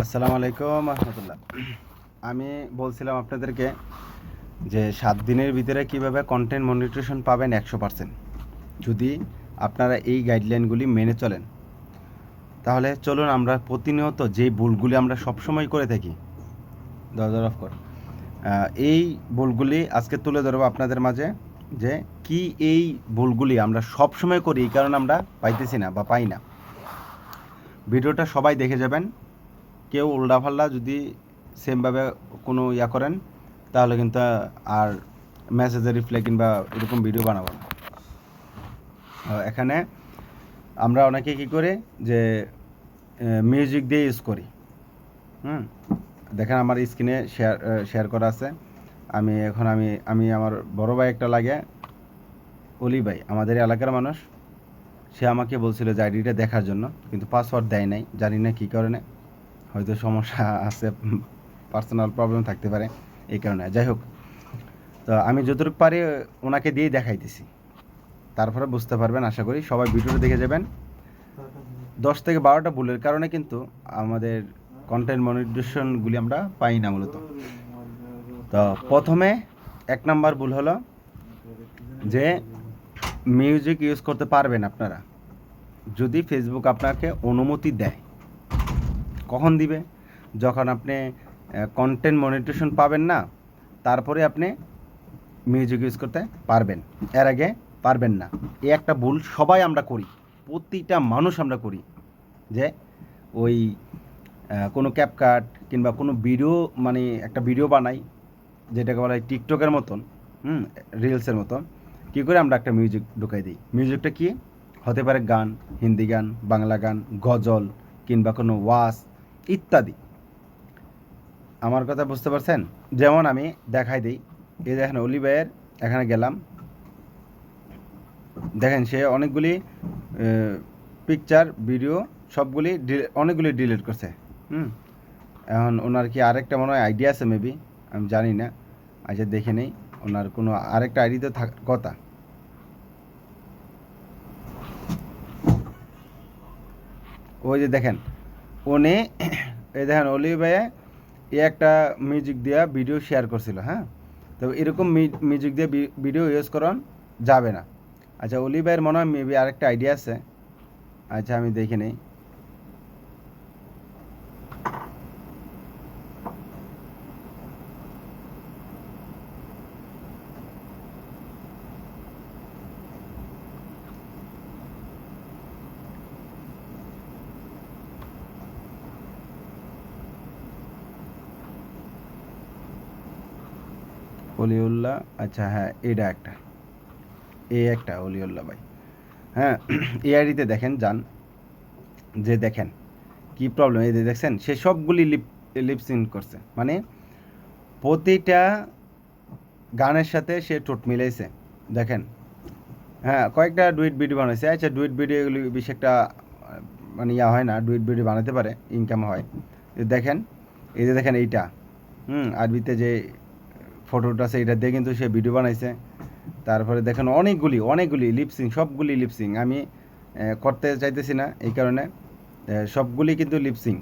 আসসালামু আলাইকুম রহমতুল্লাহ। আমি বলছিলাম আপনাদেরকে যে 7 দিনের ভিতরে কিভাবে কন্টেন্ট মনিটরেশন পাবেন 100%, যদি আপনারা এই গাইডলাইনগুলি মেনে চলেন। তাহলে চলুন আমরা প্রতিনিয়ত যে ভুলগুলি আমরা সবসময় করে থাকি, দরজা অফ কর, এই ভুলগুলি আজকে তুলে ধরবো আপনাদের মাঝে, যে কি এই ভুলগুলি আমরা সবসময় করি, এই কারণে আমরা পাইতেছি না বা পাই না। ভিডিওটা সবাই দেখে যাবেন। কেউ উল্টাপাল্টা যদি সেমভাবে কোনো করেন, তাহলে কিন্তু আর মেসেজের রিপ্লাই কিংবা এরকম ভিডিও বানাবো না। এখানে আমরা অনেকে কী করি যে মিউজিক দিয়ে ইউজ করি। দেখেন আমার স্ক্রিনে শেয়ার করা আছে। আমি আমার বড় ভাই একটা লাগে, অলি ভাই, আমাদের এলাকার মানুষ। সে আমাকে বলছিল যে আইডিটা দেখার জন্য, কিন্তু পাসওয়ার্ড দেয় নাই, জানি না কী কারণে, হয়তো সমস্যা আছে, পার্সোনাল প্রবলেম থাকতে পারে, এই কারণে। যাই হোক, তো আমি যতটুকু পারি ওনাকে দিয়েই দেখাইতেছি, তারপরে বুঝতে পারবেন। আশা করি সবাই ভিডিওটা দেখে যাবেন। 10 থেকে 12টা ভুলের কারণে কিন্তু আমাদের কন্টেন্ট মনিটাইজেশনগুলি আমরা পাই না মূলত। তো প্রথমে 1 নাম্বার ভুল হলো যে মিউজিক ইউজ করতে পারবেন আপনারা যদি ফেসবুক আপনাকে অনুমতি দেয়। কখন দিবে? যখন আপনি কন্টেন্ট মনিটাইজেশন পাবেন না, তারপরে আপনি মিউজিক ইউজ করতে পারবেন, এর আগে পারবেন না। এই একটা ভুল সবাই আমরা করি, প্রতিটা মানুষ আমরা করি, যে ওই কোনো ক্যাপকাট কিংবা কোনো ভিডিও, মানে একটা ভিডিও বানাই যেটাকে বলা হয় টিকটকের মতন, রিলসের মতন, কী করে আমরা একটা মিউজিক ঢুকাই দিই। মিউজিকটা কি হতে পারে? গান, হিন্দি গান, বাংলা গান, গজল কিংবা কোনো ওয়াজ ইত্যাদি। আমার কথা বুঝতে পারছেন? যেমন আমি দেখাই দিই, এই দেখেন অলি ভাইয়ের এখানে গেলাম, দেখেন সে অনেকগুলি পিকচার, ভিডিও সবগুলি অনেকগুলি ডিলিট করছে। এখন ওনার কি আরেকটা মনে হয় আইডিয়া আছে, মেবি, আমি জানি না। আচ্ছা দেখে নেই, ওনার কোনো আরেকটা আইডি তো থাকার কথা। ওই যে দেখেন উনি, এই দেখেন অলি ভাইয়া একটা মিউজিক দিয়া ভিডিও শেয়ার করছিল। হ্যাঁ, তো এরকম মিউজিক দিয়ে ভিডিও ইউজ করান যাবে না। আচ্ছা অলি ভাইয়ের মনে হয় মেবি আরেকটা আইডিয়া আছে। আচ্ছা আমি দেখে নেই। অলিউল্লাহ, আচ্ছা হ্যাঁ, এটা একটা অলিউল্লাহ ভাই। হ্যাঁ, এই আইডিতে দেখেন যান, যে দেখেন কি প্রবলেম। এই যে দেখছেন সে সবগুলি লিপসিং করছে, মানে প্রতিটা গানের সাথে সে ঠোঁট মিলাইছে। দেখেন, হ্যাঁ, কয়েকটা ডুইট ভিডিও বানাইছে। আচ্ছা ডুইট ভিডিওগুলি বেশি একটা মানে হয় না, ডুইট ভিডিও বানাতে পারে, ইনকাম হয়। দেখেন, এই যে দেখেন এইটা, আরবিতে যে ফটোটা আছে, এটা দিয়ে কিন্তু সে ভিডিও বানাইছে। তারপরে দেখেন অনেকগুলি লিপসিং, সবগুলি লিপসিং। আমি করতে চাইতেছি না, এই কারণে সবগুলি কিন্তু লিপসিং।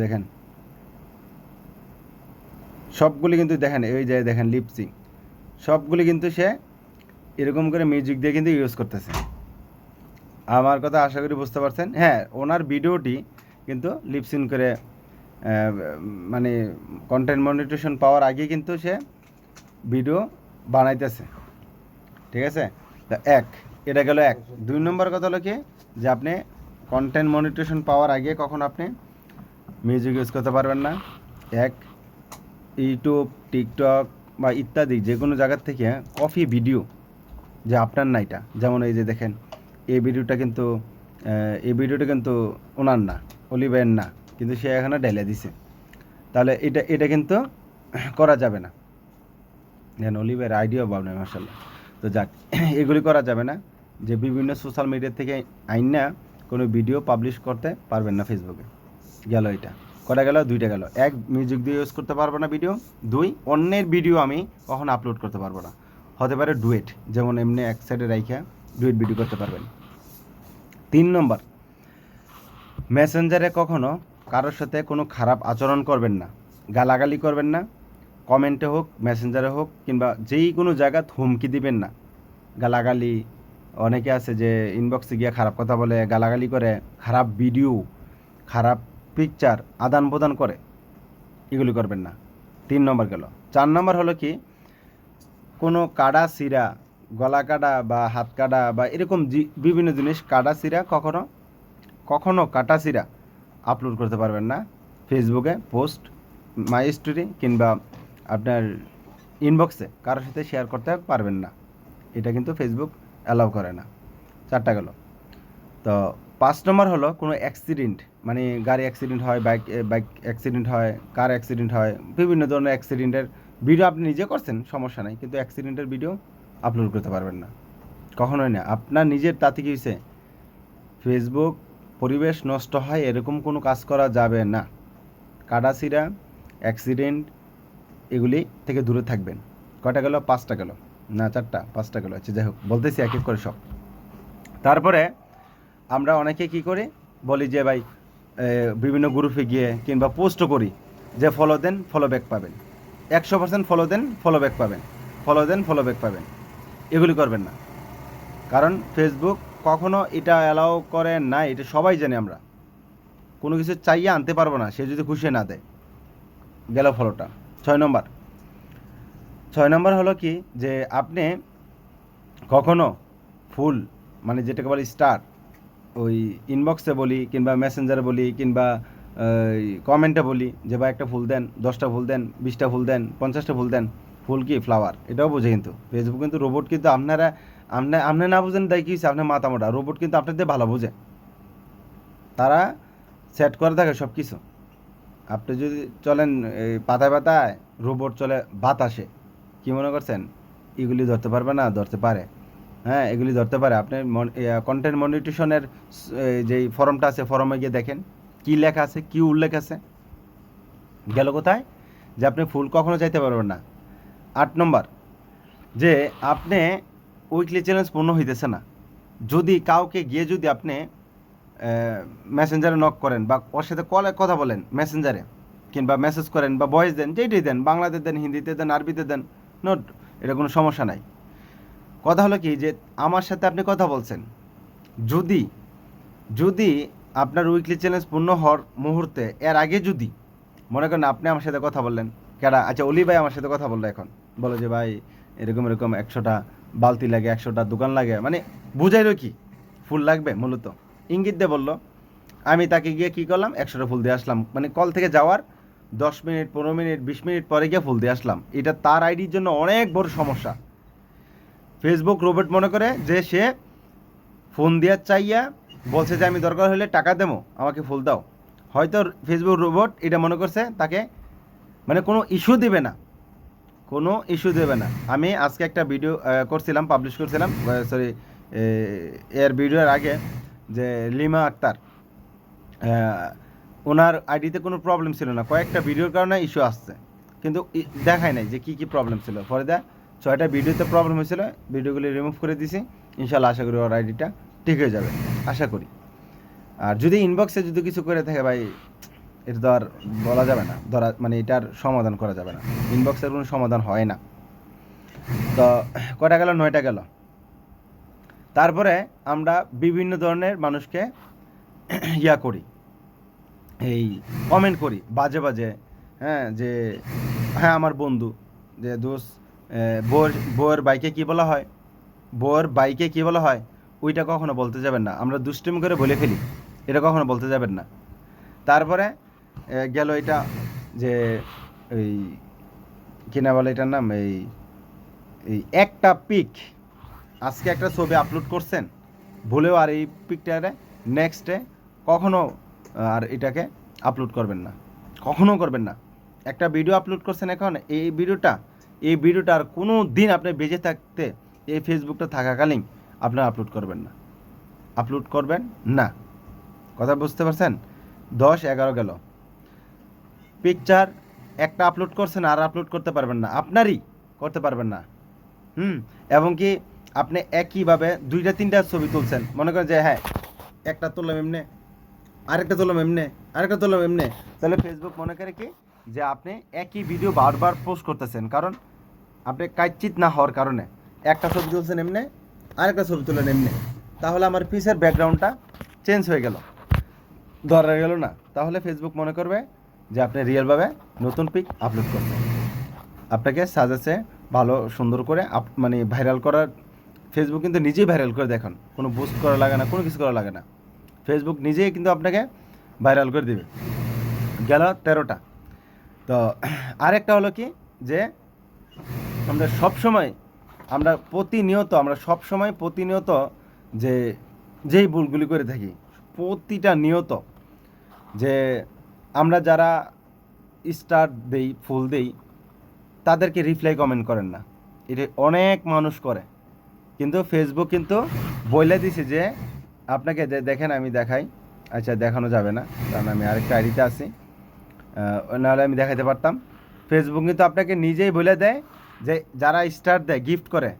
দেখেন সবগুলি কিন্তু, দেখেন এই যে দেখেন লিপসিং, সবগুলি কিন্তু সে এরকম করে মিউজিক দিয়ে কিন্তু ইউজ করতেছে। আমার কথা আশা করি বুঝতে পারছেন। হ্যাঁ, ওনার ভিডিওটি কিন্তু লিপসিং করে, মানে কন্টেন্ট মনিটাইজেশন পাওয়ার আগে কিন্তু সে ভিডিও বানাইতেছে। ঠিক আছে, তা এটা গেল 1। 2 নম্বর কথা হলো কি, যে আপনি কন্টেন্ট মনিটাইজেশন পাওয়ার আগে কখন আপনি মিউজিক ইউজ করতে পারবেন না। ইউটিউব, টিকটক বা ইত্যাদি যে কোনো জায়গার থেকে কপি ভিডিও, যে আপনার না এটা, যেমন এই যে দেখেন এই ভিডিওটা কিন্তু ওনার না, অলিভাইয়ের না, কিন্তু সে এখানে ঢেলে দিছে। তাহলে এটা কিন্তু করা যাবে না। যেন অলিভাইয়ের আইডিয়াও পাব না, মার্শাল্লাহ। তো যাক, এগুলি করা যাবে না, যে বিভিন্ন সোশ্যাল মিডিয়া থেকে আইন না কোনো ভিডিও পাবলিশ করতে পারবেন না ফেসবুকে। গেল এটা, কটা গেল? 2টা গেল। 1, মিউজিক দিয়ে ইউজ করতে পারবো না ভিডিও। 2, অন্যের ভিডিও আমি কখনো আপলোড করতে পারবো না। হতে পারে ডুয়েট, যেমন এমনি এক সাইডে রাইখা ডুয়েট ভিডিও করতে পারবেন। 3 নম্বর, মেসেঞ্জারে কখনো কারোর সাথে কোনো খারাপ আচরণ করবেন না, গালাগালি করবেন না, কমেন্টে হোক, মেসেঞ্জারে হোক, কিংবা যেই কোনো জায়গায় হুমকি দিবেন না। গালাগালি, অনেকে আছে যে ইনবক্সে গিয়ে খারাপ কথা বলে, গালাগালি করে, খারাপ ভিডিও, খারাপ পিকচার আদান প্রদান করে, এগুলি করবেন না। 3 নম্বর গেল। 4 নম্বর হলো কি, কোনো কাটা সিরা, গলা কাটা বা হাত কাটা বা এরকম বিভিন্ন জিনিস কাটা সিরা কখনো কাটা সিরা আপলোড করতে পারবেন না ফেসবুকে, পোস্ট, মাই স্টোরি কিংবা আপনার ইনবক্সে কারোর সাথে শেয়ার করতে পারবেন না। এটা কিন্তু ফেসবুক অ্যালাউ করে না। 4টা গেল। তো 5 নম্বর হলো কোনো অ্যাক্সিডেন্ট, মানে গাড়ি অ্যাক্সিডেন্ট হয়, বাইক অ্যাক্সিডেন্ট হয়, কার অ্যাক্সিডেন্ট হয়, বিভিন্ন ধরনের অ্যাক্সিডেন্টের ভিডিও আপনি নিজে করছেন সমস্যা নাই, কিন্তু অ্যাক্সিডেন্টের ভিডিও আপলোড করতে পারবেন না, কখনোই না। আপনার নিজের তাতে কী হয়েছে, ফেসবুক পরিবেশ নষ্ট হয় এরকম কোনো কাজ করা যাবে না। কাটাছিড়া, অ্যাক্সিডেন্ট, এগুলি থেকে দূরে থাকবেন। কয়টা গেল? 5টা গেল না 4টা, 5টা গেল। আচ্ছা যাই হোক, বলতেছি এক এক করে সব। তারপরে আমরা অনেকে কি করি, বলি যে ভাই বিভিন্ন গ্রুপে গিয়ে কিংবা পোস্টও করি যে ফলো দেন, ফলো ব্যাক পাবেন, 100% ফলো দেন, ফলো ব্যাক পাবেন, ফলো দেন, ফলো ব্যাক পাবেন। এগুলি করবেন না, কারণ ফেসবুক কখনো এটা অ্যালাউ করে না, এটা সবাই জানি। আমরা কোনো কিছু চাইয়ে আনতে পারবো না, সে যদি খুশি না দেয়। গেল ফলোটা। 6 নম্বর হলো কি, যে আপনি কখনো ফুল, মানে যেটাকে বলি স্টার, ওই ইনবক্সে বলি কিংবা মেসেঞ্জারে বলি কিংবা কমেন্টে বলি যে ভাই একটা ফুল দেন, 10টা ফুল দেন, 20টা ফুল দেন, 50টা ফুল দেন। ফুল কি? ফ্লাওয়ার। এটাও বোঝে কিন্তু ফেসবুক, কিন্তু রোবট কিন্তু আপনি না বুঝেন তাই কি হচ্ছে, আপনার মাথা মোটা। রোবট কিন্তু আপনাদের ভালো বোঝে, তারা সেট করে থাকে সব কিছু। আপনি যদি চলেন পাতায় পাতায়, রোবট চলে বাতাসে, কি মনে করছেন এগুলি ধরতে পারবে না? ধরতে পারে, হ্যাঁ, এগুলি ধরতে পারে। আপনি কন্টেন্ট মনিটেশনের যেই ফর্মটা আছে, ফর্মে গিয়ে দেখেন কি লেখা আছে, কি উল্লেখ আছে। গেল কোথায়, যে আপনি ফুল কখনো চাইতে পারবেন না। 8 নম্বর, যে আপনি উইকলি চ্যালেঞ্জ পূর্ণ হইতেছে না, যদি কাউকে গিয়ে যদি আপনি মেসেঞ্জারে নক করেন বা ওর সাথে কলে কথা বলেন মেসেঞ্জারে, কিংবা মেসেজ করেন বা ভয়েস দেন, যেইটাই দেন, বাংলাতে দেন, হিন্দিতে দেন, আরবিতে দেন, নোট, এটা কোনো সমস্যা নাই। কথা হলো কি, যে আমার সাথে আপনি কথা বলছেন, যদি যদি আপনার উইকলি চ্যালেঞ্জ পূর্ণ হওয়ার মুহূর্তে এর আগে যদি মনে করেন আপনি আমার সাথে কথা বললেন, কেডা, আচ্ছা অলি ভাই আমার সাথে কথা বললো, এখন বলো যে ভাই এরকম এরকম 100টা বালতি লাগে, 100টা দোকান লাগে, মানে বুঝাইলো কি ফুল লাগবে, মূলত ইঙ্গিত দিয়ে বললো। আমি তাকে গিয়ে কী করলাম, 100টা ফুল দিয়ে আসলাম, মানে কল থেকে যাওয়ার 10 মিনিট, 15 মিনিট, 20 মিনিট পরে গিয়ে ফুল দিয়ে আসলাম। এটা তার আইডির জন্য অনেক বড় সমস্যা। ফেসবুক রোবট মনে করে যে সে ফোন দেওয়ার চাইয়া বলছে যে আমি দরকার হলে টাকা দেবো, আমাকে ফুল দাও। হয়তো ফেসবুক রোবট এটা মনে করছে তাকে, মানে কোনো ইস্যু দেবে না, কোনো ইস্যু দেবে না। আমি আজকে একটা ভিডিও করছিলাম, পাবলিশ করছিলাম, সরি, এর ভিডিওর আগে, যে লিমা আক্তার, ওনার আইডিতে কোনো প্রবলেম ছিল না, কয়েকটা ভিডিওর কারণে ইস্যু আসছে, কিন্তু দেখায় নাই যে কী প্রবলেম ছিল। পরে 6টা ভিডিওতে প্রবলেম হয়েছিল, ভিডিওগুলি রিমুভ করে দিছি। ইনশাল্লাহ আশা করি ওর আইডিটা ঠিক হয়ে যাবে, আশা করি। আর যদি ইনবক্সে যদি কিছু করে থাকে ভাই, এটা তো আর বলা যাবে না, ধরা মানে এটার সমাধান করা যাবে না, ইনবক্সের কোনো সমাধান হয় না। তো কয়টা গেল? 9টা গেল। তারপরে আমরা বিভিন্ন ধরনের মানুষকে ইয়া করি, এই কমেন্ট করি বাজে বাজে, হ্যাঁ, যে হ্যাঁ আমার বন্ধু, যে দোস্ত, বউয়ের বাইকে কী বলা হয়, বউয়ের বাইকে কী বলা হয়, ওইটা কখনো বলতে যাবেন না। আমরা দুষ্টিমি করে বলে ফেলি, এটা কখনো বলতে যাবেন না। তারপরে গেল এটা, যে এই কিনা বলে এটার নাম, এই একটা পিক, আজকে একটা ছবি আপলোড করছেন, ভুলেও আর এই পিকটারে নেক্সটে কখনো আর এটাকে আপলোড করবেন না, কখনো করবেন না। একটা ভিডিও আপলোড করছেন এখন, এই ভিডিওটা আর কোনো দিন আপনি বেঁচে থাকতে, এই ফেসবুকটা থাকাকালীন আপনার আপলোড করবেন না। কথা বুঝতে পারছেন? 10, 11 গেল। পিকচার একটা আপলোড করছেন আর আপলোড করতে পারবেন না, আপনারই করতে পারবেন না। এবং কি আপনি একইভাবে 2টা 3টা ছবি তুলছেন, মনে করেন যে হ্যাঁ একটা তুললাম এমনি, আরেকটা তোলাম এমনি, আরেকটা তোলাম এমনি, তাহলে ফেসবুক মনে করে কি যে আপনি একই ভিডিও বারবার পোস্ট করতেছেন, কারণ আপনি কাইচিত না হওয়ার কারণে একটা ছবি তুলছেন এমনি, আরেকটা ছবি তুলেন এমনি, তাহলে আমার পিসের ব্যাকগ্রাউন্ডটা চেঞ্জ হয়ে গেল, ধরা গেল না, তাহলে ফেসবুক মনে করবে যে আপনি রিয়েলভাবে নতুন পিক আপলোড করছেন। আপনাকে সাজেছে ভালো সুন্দর করে মানে ভাইরাল করার, ফেসবুক কিন্তু নিজেই ভাইরাল করে দেখুন, কোনো বুস্ট করা লাগে না, কোনো কিছু করা লাগে না, ফেসবুক নিজেই কিন্তু আপনাকে ভাইরাল করে দেবে। গেল 13টা। তো আরেকটা হলো কি যে আমরা সবসময় আমরা সবসময় প্রতিনিয়ত যে যেই ভুলগুলি করে থাকি প্রতিটা নিয়ত, যে আমরা যারা স্টার দেই ফুল দেই তাদেরকে রিপ্লাই কমেন্ট করেন না, এটা অনেক মানুষ করে, কিন্তু ফেসবুক কিন্তু বলে দিছে যে আপনাকে দেখেন আমি দেখাই, আচ্ছা দেখানো যাবে না কারণ আমি আরেকটা আইডিতে আছি, নাহলে আমি দেখাতে পারতাম। ফেসবুক কিন্তু আপনাকে নিজেই বলে দেয় যে যারা স্টার দেয় গিফট করে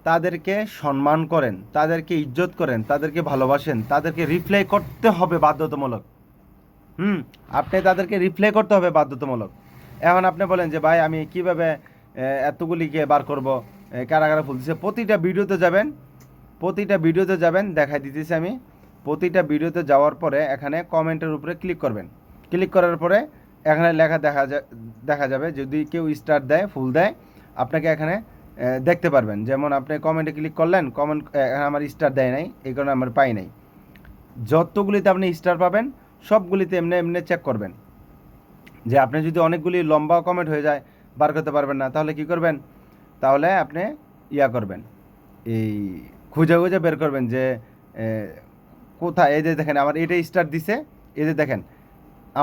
তাদেরকে সম্মান করেন, তাদেরকে ইজ্জত করেন, তাদেরকে ভালোবাসেন, তাদেরকে রিপ্লাই করতে হবে বাধ্যতামূলক। আপনি তাদেরকে রিপ্লাই করতে হবে বাধ্যতামূলক। এখন আপনি বলেন যে ভাই আমি কিভাবে এতগুলিকে বার করব, কারা কারা ফুল দিচ্ছে, প্রতিটা ভিডিওতে যাবেন দেখাই দিতেছি আমি। প্রতিটা ভিডিওতে যাওয়ার পরে এখানে কমেন্টের উপরে ক্লিক করবেন, ক্লিক করার পরে এখানে লেখা দেখা যাবে, যদি কেউ স্টার দেয় ফুল দেয় আপনাকে এখানে দেখতে পারবেন। যেমন আপনি কমেন্টে ক্লিক করলেন, কমেন্ট আমার স্টার দেয় নাই, এই কারণে আমার পাই নাই। যতগুলিতে আপনি স্টার পাবেন সবগুলিতে এমনি এমনি চেক করবেন, যে আপনি যদি অনেকগুলি লম্বা কমেন্ট হয়ে যায় বার করতে পারবেন না, তাহলে কি করবেন, তাহলে আপনি করবেন, এই খুঁজে খুঁজে বের করবেন যে কোথায়, এই যে দেখেন আমার এইটা স্টার দিছে, এই যে দেখেন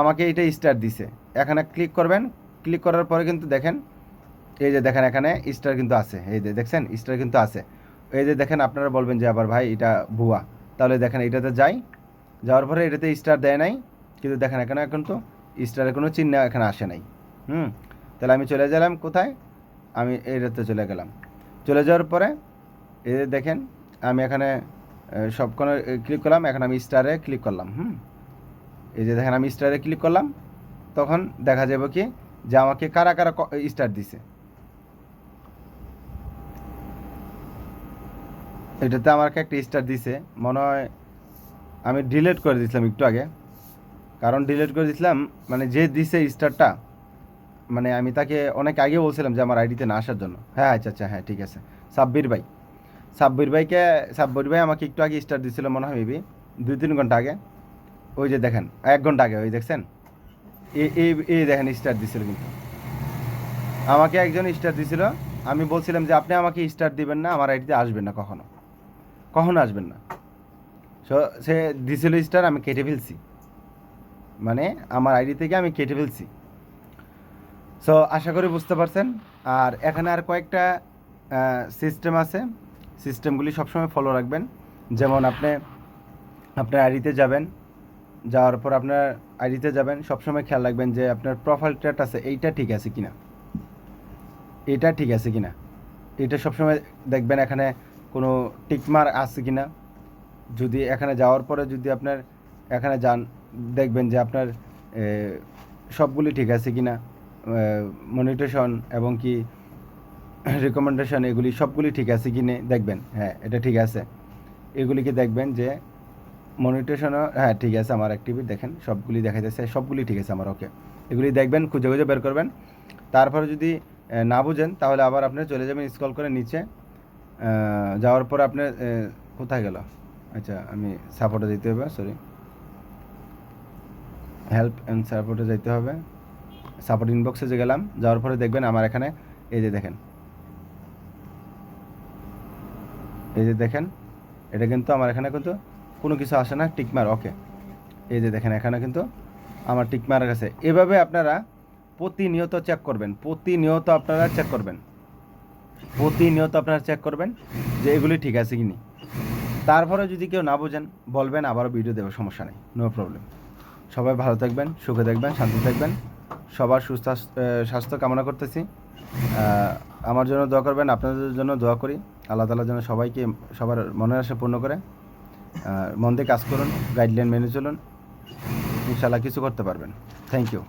আমাকে এইটা স্টার দিছে, এখানে ক্লিক করবেন, ক্লিক করার পরে কিন্তু দেখেন এই যে দেখেন এখানে স্টার কিন্তু আছে, এই যে দেখছেন স্টার কিন্তু আছে, এই যে দেখেন আপনারা বলবেন যে আবার ভাই এটা ভুয়া, তাহলে দেখেন এটাতে যাওয়ার পরে এটাতে স্টার দেয় নাই, কিন্তু দেখেন এখানে কিন্তু স্টারের কোনো চিহ্ন এখানে আসে নাই। তাহলে আমি চলে গেলাম কোথায়, আমি এটাতে চলে গেলাম, চলে যাওয়ার পরে এই যে দেখেন আমি এখানে সবখানে ক্লিক করলাম, এখন আমি স্টারে ক্লিক করলাম। এই যে দেখেন আমি স্টারে ক্লিক করলাম, তখন দেখা যাবে কি যে আমাকে কারা কারা স্টার দিছে। এটাতে আমাকে একটা স্টার দিছে, মনে হয় আমি ডিলিট করে দিয়েছিলাম একটু আগে, কারণ ডিলিট করে দিয়েছিলাম মানে যে দিছে স্টারটা, মানে আমি তাকে অনেক আগে বলছিলাম যে আমার আইডিতে না আসার জন্য। হ্যাঁ আচ্ছা হ্যাঁ ঠিক আছে, সাব্বির ভাই আমাকে একটু আগে স্টার দিছিল, মনে হয় মেবি 2-3 ঘন্টা আগে, ওই যে দেখেন 1 ঘন্টা আগে, ওই দেখছেন এই দেখেন স্টার দিছিল, কিন্তু আমাকে একজন স্টার দিছিল, আমি বলছিলাম যে আপনি আমাকে স্টার দিবেন না, আমার আইডিতে আসবেন না, কখনো আসবেন না। সে দিছিল স্টার, আমি কেটে ফেলছি, মানে আমার আইডি থেকে আমি কেটে ফেলছি। সো আশা করি বুঝতে পারছেন। আর এখানে আর কয়েকটা সিস্টেম আছে, সিস্টেমগুলি সবসময় ফলো রাখবেন। যেমন আপনার আইডিতে যাওয়ার পর আপনার আইডিতে যাবেন, সবসময় খেয়াল রাখবেন যে আপনার প্রোফাইল ট্যাট আছে এইটা ঠিক আছে কিনা, এটা সবসময় দেখবেন এখানে কোনো টিকমার আছে কিনা। যদি এখানে যাওয়ার পরে যদি আপনার এখানে যান, দেখবেন যে আপনার সবগুলি ঠিক আছে কিনা, মনিটেশন এবং কি রিকমেন্ডেশন এগুলি সবগুলি ঠিক আছে কিনে দেখবেন, হ্যাঁ এটা ঠিক আছে, এগুলিকে দেখবেন যে মনিটেশনও হ্যাঁ ঠিক আছে আমার অ্যাক্টিভিটি, দেখেন সবগুলি দেখা যাচ্ছে, সবগুলি ঠিক আছে আমার, ওকে। এগুলি দেখবেন, খুঁজে খুঁজে বের করবেন। তারপরে যদি না বুঝেন তাহলে আবার আপনি চলে যাবেন স্ক্রল করে নিচে, যাওয়ার পর আপনার কোথায় গেল, আচ্ছা আমি সাপোর্টে যেতে হবে, সরি হেল্প অ্যান্ড সাপোর্টে যেতে হবে, সাপোর্ট ইনবক্সে যে গেলাম, যাওয়ার পরে দেখবেন আমার এখানে এই যে দেখেন, এটা কিন্তু আমার এখানে কিন্তু কোনো কিছু আসে না, টিকমার, ওকে। এই যে দেখেন এখানে কিন্তু আমার টিকমার কাছে। এভাবে আপনারা প্রতিনিয়ত চেক করবেন, প্রতিনিয়ত আপনারা চেক করবেন যে এগুলি ঠিক আছে কি নি। তারপরে যদি কেউ না বোঝেন বলবেন, আবারও ভিডিও দেবো, সমস্যা নেই, নো প্রবলেম। সবাই ভালো থাকবেন, সুখে থাকবেন, শান্তি থাকবেন, সবার সুস্থ স্বাস্থ্য কামনা করতেছি। আমার জন্য দোয়া করবেন, আপনাদের জন্য দোয়া করি, আল্লাহ তাআলা যেন সবার মনের আশা পূর্ণ করে। মন দিয়ে কাজ করুন, গাইডলাইন মেনে চলুন, ইনশাল্লাহ কিছু করতে পারবেন। Thank you.